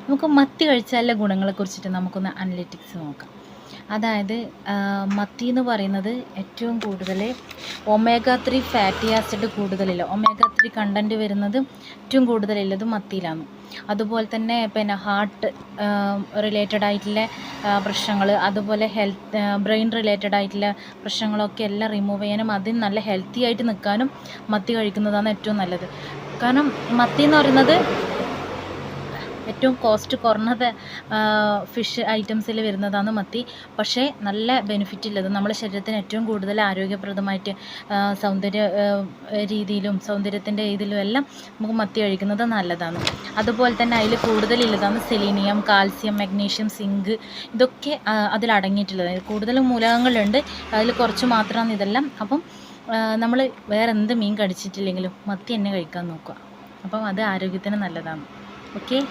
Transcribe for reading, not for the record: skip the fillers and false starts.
നമുക്ക് മത്തി കഴിച്ചാലുള്ള ഗുണങ്ങളെക്കുറിച്ചിട്ട് നമുക്കൊന്ന് അനലിറ്റിക്സ് നോക്കാം. അതായത് മത്തി എന്ന് പറയുന്നത് ഏറ്റവും കൂടുതൽ ഒമേഗ 3 ഫാറ്റി ആസിഡ് കൂടുതലില്ല, ഒമേഗ 3 കണ്ടൻറ്റ് വരുന്നത് ഏറ്റവും കൂടുതലുള്ളത് മത്തിയിലാണ്. അതുപോലെ തന്നെ പിന്നെ ഹാർട്ട് റിലേറ്റഡ് ആയിട്ടുള്ള പ്രശ്നങ്ങൾ, അതുപോലെ ബ്രെയിൻ റിലേറ്റഡ് ആയിട്ടുള്ള പ്രശ്നങ്ങളൊക്കെ എല്ലാം റിമൂവ് ചെയ്യാനും അതിന് നല്ല ഹെൽത്തി ആയിട്ട് നിൽക്കാനും മത്തി കഴിക്കുന്നതാണ് ഏറ്റവും നല്ലത്. കാരണം മത്തി എന്ന് പറയുന്നത് ഏറ്റവും കോസ്റ്റ് കുറഞ്ഞത് ഫിഷ് ഐറ്റംസിൽ വരുന്നതാണ് മത്തി. പക്ഷേ നല്ല ബെനിഫിറ്റ് ഉള്ളത്, നമ്മുടെ ശരീരത്തിന് ഏറ്റവും കൂടുതൽ ആരോഗ്യപ്രദമായിട്ട് സൗന്ദര്യ രീതിയിലും സൗന്ദര്യത്തിൻ്റെ ഇതിലും എല്ലാം നമുക്ക് മത്തി കഴിക്കുന്നത് നല്ലതാണ്. അതുപോലെ തന്നെ അതിൽ കൂടുതലുള്ളതാണ് സെലീനിയം, കാൽസ്യം, മഗ്നീഷ്യം, സിങ്ക്, ഇതൊക്കെ അതിലടങ്ങിയിട്ടുള്ളത്. കൂടുതലും മൂലകങ്ങളുണ്ട്, അതിൽ കുറച്ച് മാത്രമാണ് ഇതെല്ലാം. അപ്പം നമ്മൾ വേറെ എന്ത് മീൻ കടിച്ചിട്ടില്ലെങ്കിലും മത്തി തന്നെ കഴിക്കാൻ നോക്കുക. അപ്പം അത് ആരോഗ്യത്തിന് നല്ലതാണ്. ഓക്കെ.